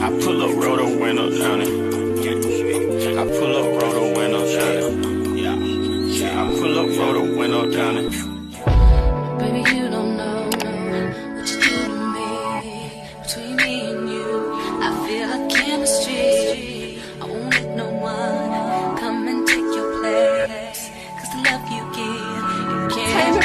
I pull up, roll the window down it. I pull up, roll the window down it. Yeah, I pull up, roll the window down it. Baby, you don't know what you do to me. Between me and you, I feel like chemistry. I won't let no one come and take your place. Cause the love you give, you can't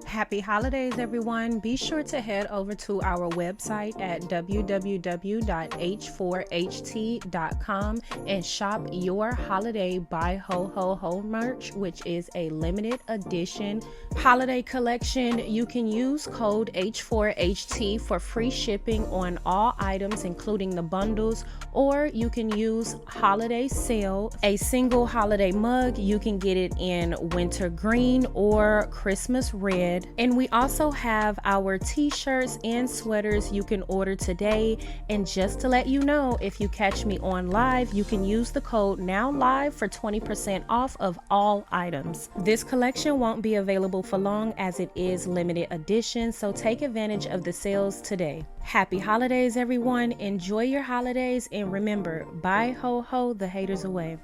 Happy holidays, everyone. Be sure to head over to our website at www.h4ht.com and shop your holiday Buy Ho Ho Ho merch, which is a limited edition holiday collection. You can use code H4HT for free shipping on all items, including the bundles, or you can use holiday sale, a single holiday mug. You can get it in winter green or Christmas red. And we also have our t-shirts and sweaters you can order today. And just to let you know, if you catch me on live, you can use the code NOWLIVE for 20% off of all items. This collection won't be available for long as it is limited edition, so take advantage of the sales today. Happy holidays, everyone. Enjoy your holidays, and remember, bye ho ho the haters away.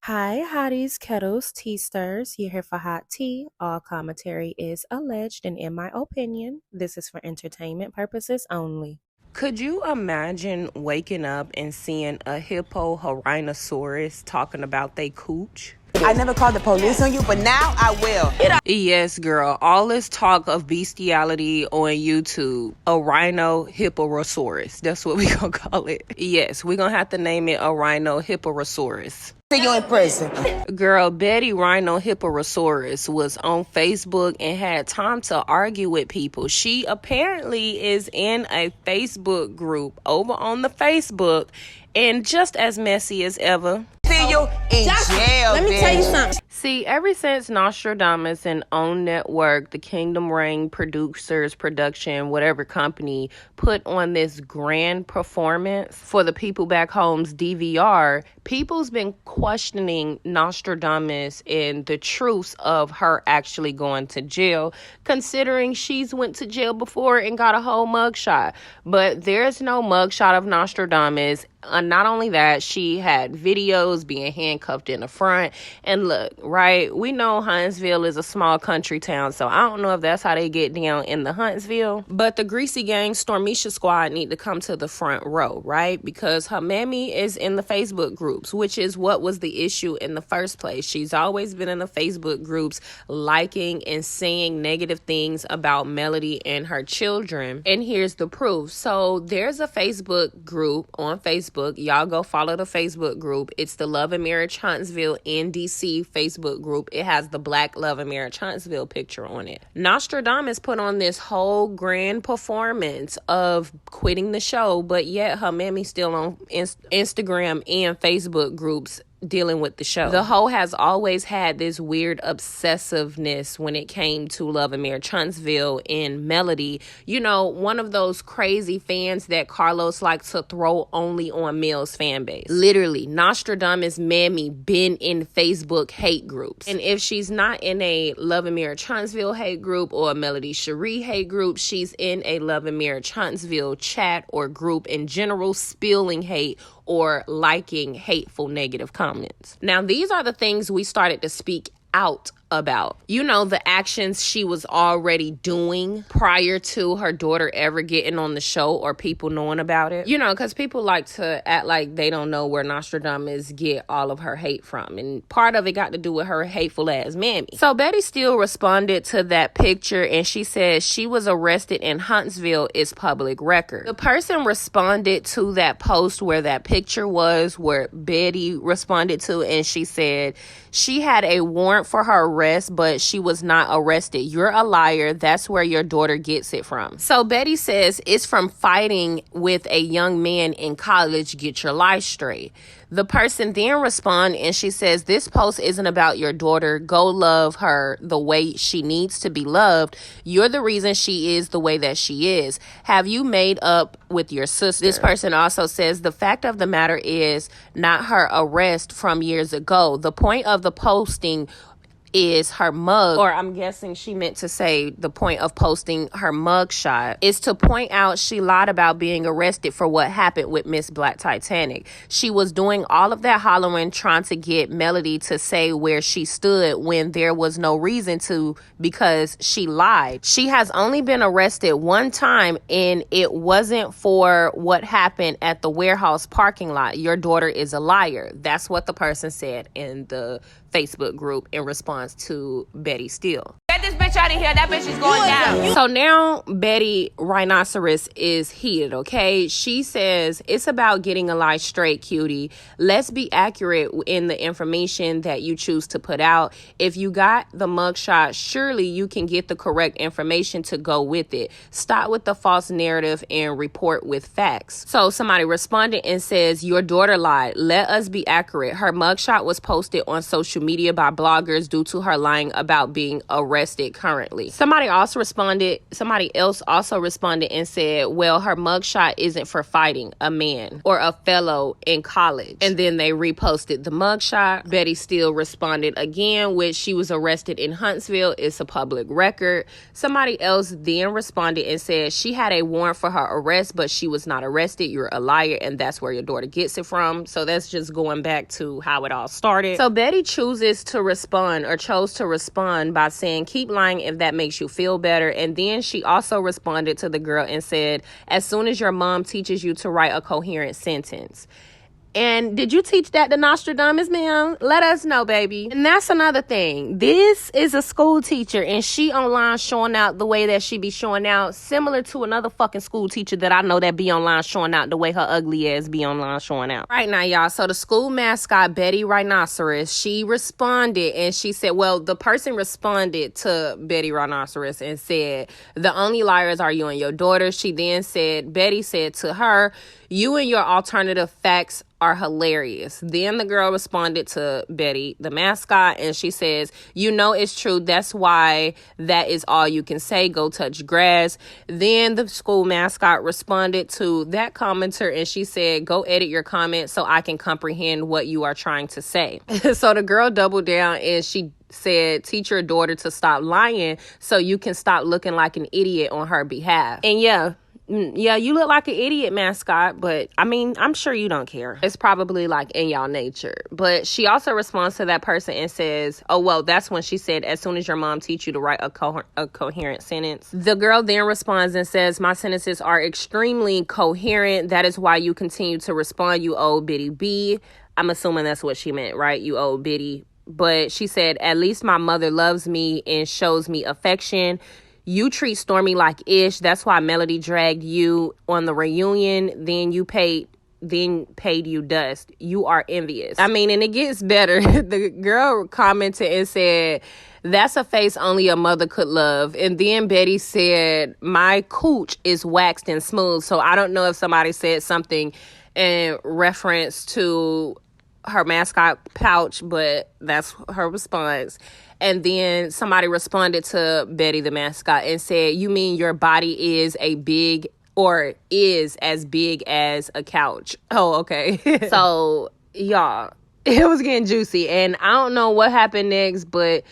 Hi, hotties, kettles, tea stirs. You're here for hot tea. All commentary is alleged, and in my opinion, this is for entertainment purposes only. Could you imagine waking up and seeing a hipposaurus talking about they cooch? I never called the police on you, but now I will. Yes, girl. All this talk of bestiality on YouTube. A Rhino hipposaurus. That's what we gonna call it. Yes, we gonna have to name it a Rhino hipposaurus. See you in prison. Girl, Bettie Rhino hipposaurus was on Facebook and had time to argue with people. She apparently is in a Facebook group over on the Facebook and just as messy as ever. See you in jail, Let me tell you something. See, ever since Nostradamus and OWN Network, the Kingdom Reign producers, production, whatever company, put on this grand performance for the people back home's DVR, people's been questioning Nostradamus and the truths of her actually going to jail, considering she's went to jail before and got a whole mugshot. But there's no mugshot of Nostradamus. Not only that, she had videos being handcuffed in the front. And look, right, we know Huntsville is a small country town, so I don't know if that's how they get down in the Huntsville. But the Greasy Gang Stormisha squad need to come to the front row, right? Because her mammy is in the Facebook groups, which is what was the issue in the first place. She's always been in the Facebook groups liking and saying negative things about Melody and her children. And here's the proof. So there's a Facebook group on Facebook. Y'all go follow the Facebook group. It's the Love and Marriage Huntsville NDC Facebook group. It has the Black Love and Marriage Huntsville picture on it. Nostradamus put on this whole grand performance of quitting the show, but yet her mammy still on Instagram and Facebook groups dealing with the show. The hoe has always had this weird obsessiveness when it came to Love and Marriage Huntsville and Melody. You know, one of those crazy fans that Carlos likes to throw only on Mel's fan base. Literally, Nostradamus' mammy been in Facebook hate groups. And if she's not in a Love and Marriage Huntsville hate group or a Melody Cherie hate group, she's in a Love and Marriage Huntsville chat or group in general, spilling hate or liking hateful negative comments. Now, these are the things we started to speak out about. You know, the actions she was already doing prior to her daughter ever getting on the show or people knowing about it. You know, because people like to act like they don't know where Nostradamus get all of her hate from. And part of it got to do with her hateful ass mammy. So Bettie Steele responded to that picture and she says she was arrested in Huntsville is public record. The person responded to that post where that picture was, where Bettie responded to, and she said she had a warrant for her arrest arrest, but she was not arrested. You're a liar. That's where your daughter gets it from. So Betty says it's from fighting with a young man in college. Get your life straight. The person then responds and she says, this post isn't about your daughter. Go love her the way she needs to be loved. You're the reason she is the way that she is. Have you made up with your sister? This person also says the fact of the matter is not her arrest from years ago. The point of the posting is her mug, or I'm guessing she meant to say the point of posting her mug shot is to point out she lied about being arrested for what happened with Miss Black Titanic. She was doing all of that hollering trying to get Melody to say where she stood when there was no reason to, because she lied. She has only been arrested one time and it wasn't for what happened at the warehouse parking lot. Your daughter is a liar. That's what the person said in the Facebook group in response to Bettie Steele. Get this bitch out of here. That bitch is going down. So now Betty Rhinoceros is heated, okay? She says, it's about getting a lie straight, cutie. Let's be accurate in the information that you choose to put out. If you got the mugshot, surely you can get the correct information to go with it. Stop with the false narrative and report with facts. So somebody responded and says, your daughter lied. Let us be accurate. Her mugshot was posted on social media by bloggers due to her lying about being arrested currently. Somebody else also responded and said, well, her mugshot isn't for fighting a man or a fellow in college. And then they reposted the mugshot. Bettie Steele responded again, which she was arrested in Huntsville. It's a public record. Somebody else then responded and said she had a warrant for her arrest, but she was not arrested. You're a liar, and that's where your daughter gets it from. So that's just going back to how it all started. So Betty chose to respond by saying, keep lying if that makes you feel better. And then she also responded to the girl and said, as soon as your mom teaches you to write a coherent sentence. And did you teach that to Nostradamus, ma'am? Let us know, baby. And that's another thing. This is a school teacher, and she online showing out the way that she be showing out, similar to another fucking school teacher that I know that be online showing out the way her ugly ass be online showing out. Right now, y'all. So the school mascot, Betty Rhinoceros, she responded, and she said, well, the person responded to Betty Rhinoceros and said, the only liars are you and your daughter. She then said, Betty said to her, you and your alternative facts are hilarious. Then the girl responded to Betty, the mascot, and she says, you know it's true. That's why that is all you can say. Go touch grass. Then the school mascot responded to that commenter, and she said, go edit your comment so I can comprehend what you are trying to say. So the girl doubled down and she said, teach your daughter to stop lying so you can stop looking like an idiot on her behalf. And yeah, you look like an idiot, mascot, but I mean, I'm sure you don't care. It's probably like in y'all nature. But she also responds to that person and says, oh, well, that's when she said, as soon as your mom teach you to write a coherent sentence. The girl then responds and says, my sentences are extremely coherent. That is why you continue to respond, you old bitty bee. I'm assuming that's what she meant, right? You old bitty. But she said, at least my mother loves me and shows me affection. You treat Stormy like ish. That's why Melody dragged you on the reunion. Then paid you dust. You are envious. I mean, and it gets better. The girl commented and said, that's a face only a mother could love. And then Betty said, my cooch is waxed and smooth. So I don't know if somebody said something in reference to her mascot pouch, but that's her response. And then somebody responded to Betty the mascot and said, you mean your body is as big as a couch? Oh, okay. So, y'all, it was getting juicy. And I don't know what happened next, but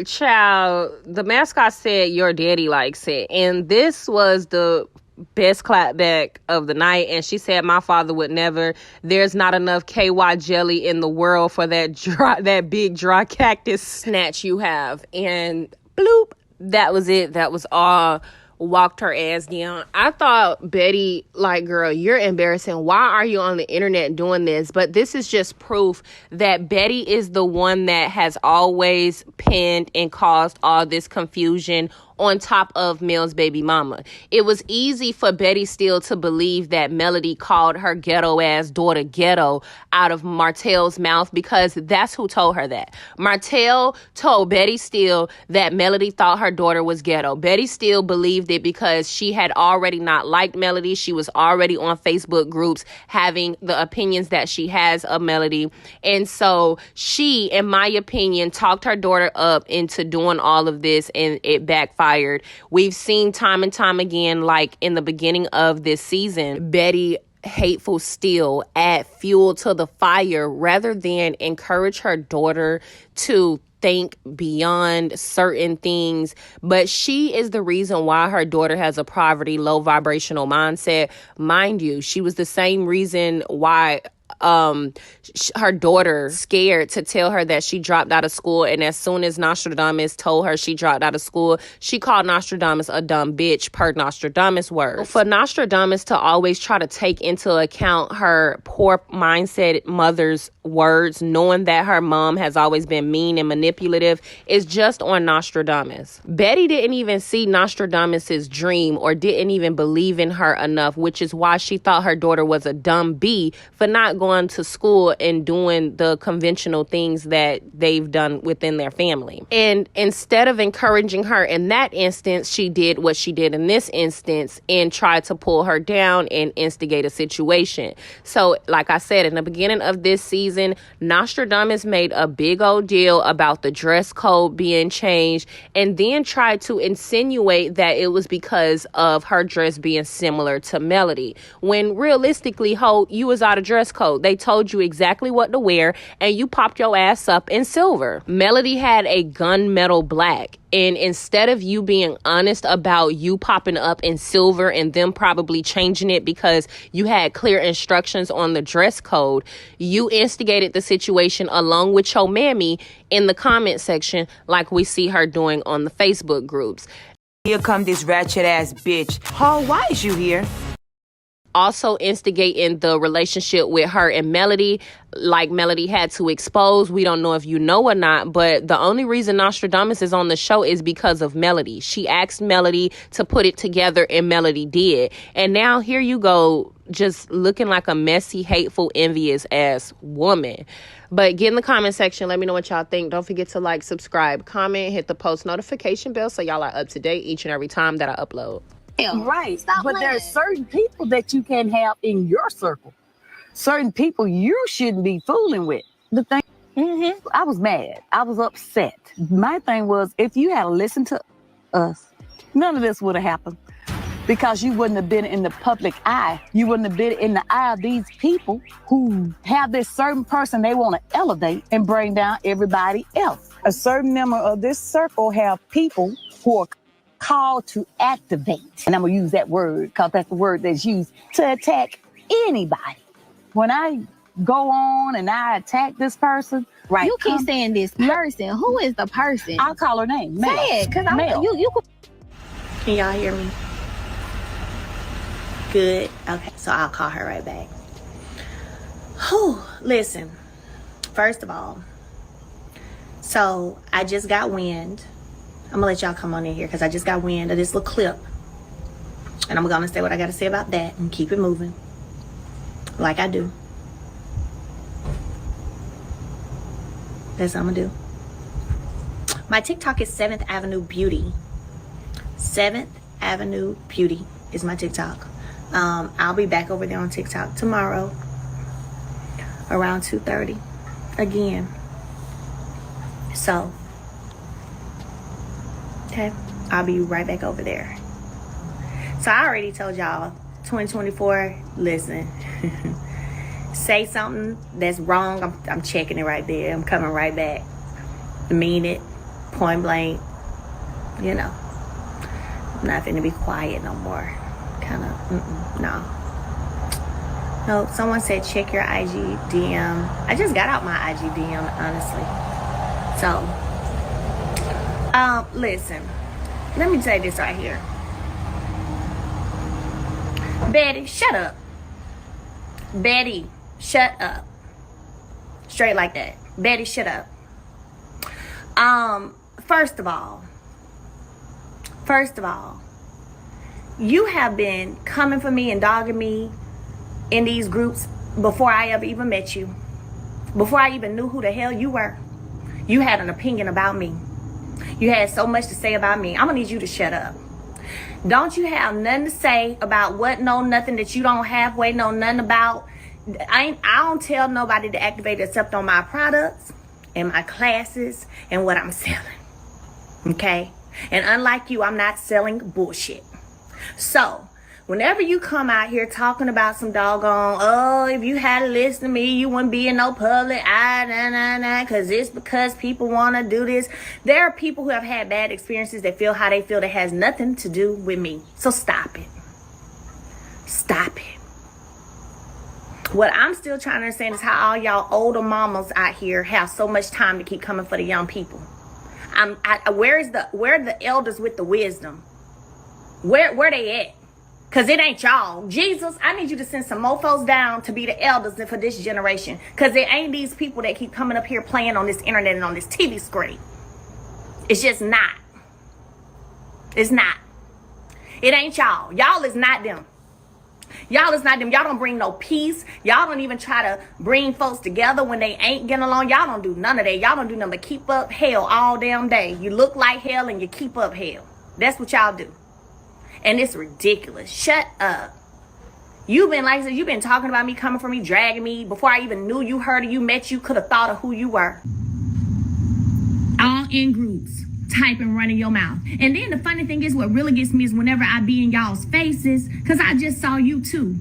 child, the mascot said your daddy likes it. And this was the best clapback of the night, and she said my father would never. There's not enough KY jelly in the world for that big dry cactus snatch you have. And bloop, that was it. That was all. Walked her ass down. I thought, Betty, like, girl, you're embarrassing. Why are you on the internet doing this? But this is just proof that Betty is the one that has always pinned and caused all this confusion on top of Mel's baby mama. It was easy for Bettie Steele to believe that Melody called her ghetto-ass daughter ghetto out of Martell's mouth because that's who told her that. Martell told Bettie Steele that Melody thought her daughter was ghetto. Bettie Steele believed it because she had already not liked Melody. She was already on Facebook groups having the opinions that she has of Melody. And so she, in my opinion, talked her daughter up into doing all of this, and it backfired. We've seen time and time again, like in the beginning of this season, Bettie Hateful Steele add fuel to the fire rather than encourage her daughter to think beyond certain things. But she is the reason why her daughter has a poverty, low vibrational mindset. Mind you, she was the same reason why her daughter scared to tell her that she dropped out of school, and as soon as Nostradamus told her she dropped out of school, she called Nostradamus a dumb bitch, per Nostradamus' words. For Nostradamus to always try to take into account her poor mindset mother's words, knowing that her mom has always been mean and manipulative, is just on Nostradamus. Bettie didn't even see Nostradamus's dream or didn't even believe in her enough, which is why she thought her daughter was a dumb bee for not going to school and doing the conventional things that they've done within their family. And instead of encouraging her in that instance, she did what she did in this instance and tried to pull her down and instigate a situation. So, like I said, in the beginning of this season, Nostradamus made a big old deal about the dress code being changed and then tried to insinuate that it was because of her dress being similar to Melody. When realistically, you was out of dress code. They told you exactly what to wear and you popped your ass up in silver. Melody had a gunmetal black. And instead of you being honest about you popping up in silver and them probably changing it because you had clear instructions on the dress code, you instigated the situation along with your mammy in the comment section like we see her doing on the Facebook groups. Here come this ratchet ass bitch. Paul, why is you here? Also instigating the relationship with her and Melody, like Melody had to expose. We don't know if you know or not, but the only reason Nostradamus is on the show is because of Melody. She asked Melody to put it together and Melody did. And now here you go, just looking like a messy, hateful, envious ass woman. But get in the comment section. Let me know what y'all think. Don't forget to like, subscribe, comment, hit the post notification bell so y'all are up to date each and every time that I upload. Right. Stop but playing. there's certain people that you can have in your circle. Certain people you shouldn't be fooling with. The thing, I was mad. I was upset. My thing was, if you had listened to us, none of this would have happened. Because you wouldn't have been in the public eye. You wouldn't have been in the eye of these people who have this certain person they want to elevate and bring down everybody else. A certain member of this circle have people who are called to activate. And I'm going to use that word because that's the word that's used to attack anybody. When I go on and I attack this person, right? You keep saying this person. Who is the person? I'll call her name. Mel. Say it, because Mel. you Can y'all hear me? Good. Okay, so I'll call her right back. Whew, listen, first of all, so I just got wind. I'm gonna let y'all come on in here because I just got wind of this little clip. And I'm gonna say what I gotta say about that and keep it moving. Like I do. That's what I'm gonna do. My TikTok is 7th Avenue Beauty. 7th Avenue Beauty is my TikTok. I'll be back over there on TikTok tomorrow around 2:30 again. So, okay, I'll be right back over there. So I already told y'all 2024, listen, say something that's wrong, I'm checking it right there. I'm coming right back. I mean it, point blank, you know. I'm not finna be quiet no more. No. No, someone said check your IG DM. I just got out my IG DM, honestly. So, listen. Let me say this right here. Betty, shut up. Betty, shut up. Straight like that. Betty, shut up. First of all, First of all, you have been coming for me and dogging me in these groups before I ever even met you. Before I even knew who the hell you were. You had an opinion about me. You had so much to say about me. I'm gonna need you to shut up. Don't you have nothing to say about what, no, nothing that you don't halfway know nothing about? I don't tell nobody to activate except on my products and my classes and what I'm selling. Okay? And unlike you, I'm not selling bullshit. So, whenever you come out here talking about some doggone, oh, if you had to listen to me, you wouldn't be in no public, because it's because people want to do this. There are people who have had bad experiences that feel how they feel that has nothing to do with me. So stop it. Stop it. What I'm still trying to understand is how all y'all older mamas out here have so much time to keep coming for the young people. Where are the elders with the wisdom? Where they at? Because it ain't y'all. Jesus, I need you to send some mofos down to be the elders for this generation. Because it ain't these people that keep coming up here playing on this internet and on this TV screen. It's just not. It's not. It ain't y'all. Y'all is not them. Y'all is not them. Y'all don't bring no peace. Y'all don't even try to bring folks together when they ain't getting along. Y'all don't do none of that. Y'all don't do nothing but keep up hell all damn day. You look like hell and you keep up hell. That's what y'all do. And it's ridiculous. Shut up. You've been talking about me, coming for me, dragging me. Before I even knew you, heard of you, met you, could have thought of who you were. All in groups, typing, running your mouth. And then the funny thing is, what really gets me is whenever I be in y'all's faces, because I just saw you too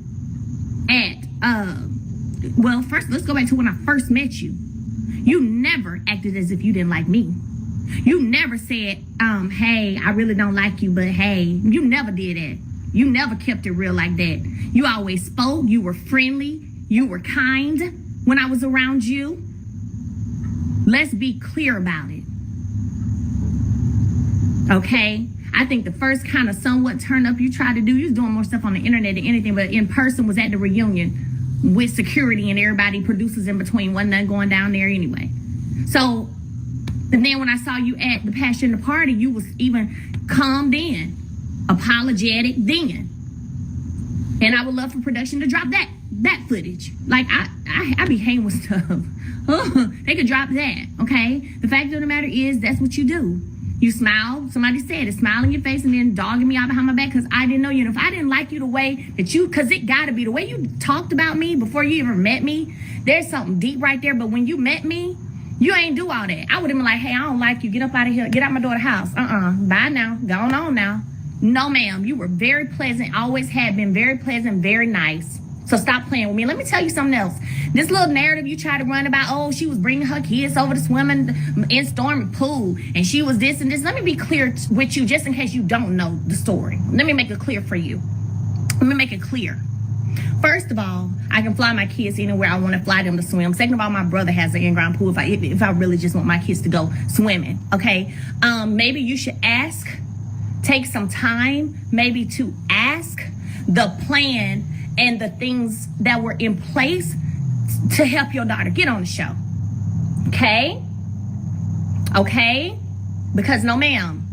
well, first, let's go back to when I first met you. You never acted as if you didn't like me. You never said, hey, I really don't like you, but hey, you never did that. You never kept it real like that. You always spoke. You were friendly. You were kind when I was around you. Let's be clear about it. Okay? I think the first kind of somewhat turn up you tried to do, you was doing more stuff on the internet than anything, but in person was at the reunion with security and everybody, producers in between. Wasn't nothing going down there anyway. So, and then when I saw you at the Passion the Party, you was even calmed in, apologetic then. And I would love for production to drop that footage. Like, I be hanging with stuff. They could drop that, okay? The fact of the matter is, that's what you do. You smile, somebody said it, smile in your face and then dogging me out behind my back because I didn't know you. And if I didn't like you the way that you, because it gotta be the way you talked about me before you even met me, there's something deep right there. But when you met me, you ain't do all that. I would have been like, hey, I don't like you. Get up out of here. Get out my daughter's house. Bye now. Go on now. No, ma'am. You were very pleasant. Always have been very pleasant, very nice. So stop playing with me. Let me tell you something else. This little narrative you try to run about, oh, she was bringing her kids over to swimming in Stormy Pool, and she was this and this. Let me be clear with you, just in case you don't know the story. Let me make it clear for you. Let me make it clear. First of all, I can fly my kids anywhere I want to fly them to swim. Second of all, my brother has an in-ground pool if I really just want my kids to go swimming, okay? Maybe you should ask, take some time maybe to ask the plan and the things that were in place to help your daughter get on the show. Okay? Okay? Because no, ma'am,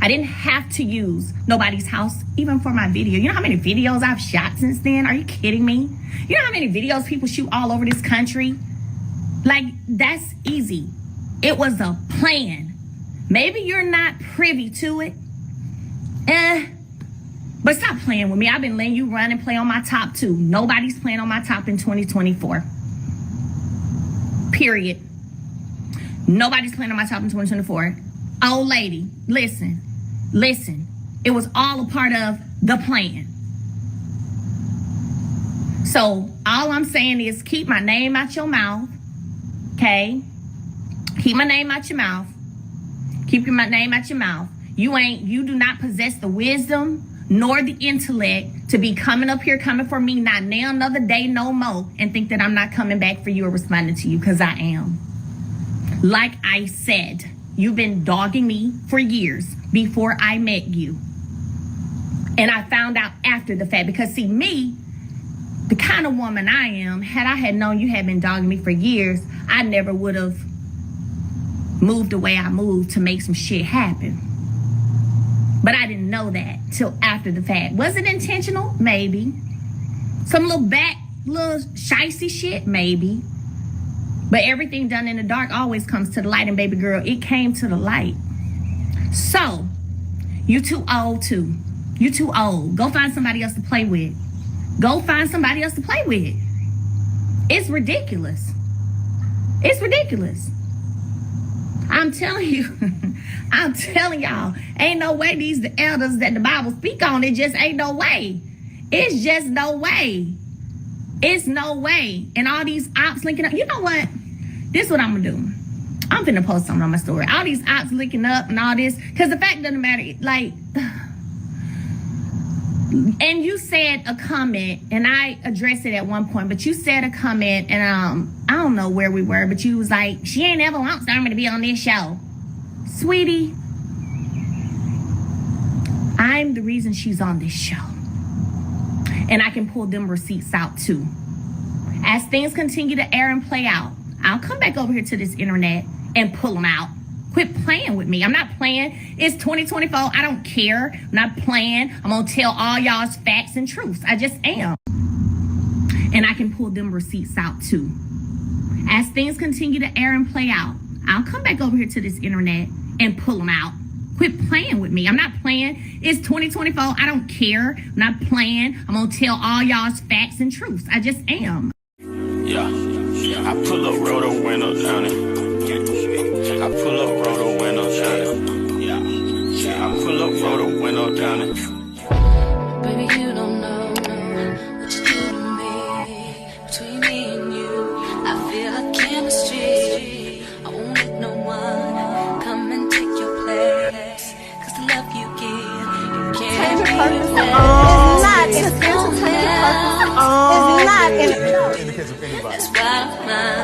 I didn't have to use nobody's house even for my video. You know how many videos I've shot since then? Are you kidding me? You know how many videos people shoot all over this country? Like, that's easy. It was a plan. Maybe you're not privy to it. But stop playing with me. I've been letting you run and play on my top too. Nobody's playing on my top in 2024. Period. Nobody's playing on my top in 2024. Old lady, listen. It was all a part of the plan. So all I'm saying is keep my name out your mouth. Okay? Keep my name out your mouth. Keep my name out your mouth. You do not possess the wisdom nor the intellect to be coming up here, coming for me, not now, another day, no more, and think that I'm not coming back for you or responding to you, because I am. Like I said, you've been dogging me for years before I met you. And I found out after the fact, because see, me, the kind of woman I am, had I had known you had been dogging me for years, I never would have moved the way I moved to make some shit happen. But I didn't know that till after the fact. Was it intentional? Maybe. Some little shicey shit? Maybe. But everything done in the dark always comes to the light. And baby girl, it came to the light. So, you too old too. You too old. Go find somebody else to play with. Go find somebody else to play with. It's ridiculous. It's ridiculous. I'm telling you. I'm telling y'all. Ain't no way the elders that the Bible speak on, it just ain't no way. It's just no way. It's no way. And all these ops linking up. You know what? This is what I'm going to do. I'm finna post something on my story. All these ops linking up and all this. Because the fact doesn't matter. Like... And you said a comment, and I addressed it at one point, but you said a comment, and I don't know where we were, but you was like, she ain't ever want Stormy to be on this show. Sweetie, I'm the reason she's on this show. And I can pull them receipts out too. As things continue to air and play out, I'll come back over here to this internet and pull them out. Quit playing with me. I'm not playing. It's 2024. I don't care. I'm not playing. I'm going to tell all y'all's facts and truths. I just am. And I can pull them receipts out too. As things continue to air and play out, I'll come back over here to this internet and pull them out. Quit playing with me. I'm not playing. It's 2024. I don't care. I'm not playing. I'm going to tell all y'all's facts and truths. I just am. Yeah. I pull up, roll the window down it. I pull up, roll the window down it. Yeah. I pull up, roll the window down it. Baby, you don't know what you do to me. Between me and you, I feel like chemistry. I won't let no one come and take your place. Cause the love you give, you can't It's not in a That's why I'm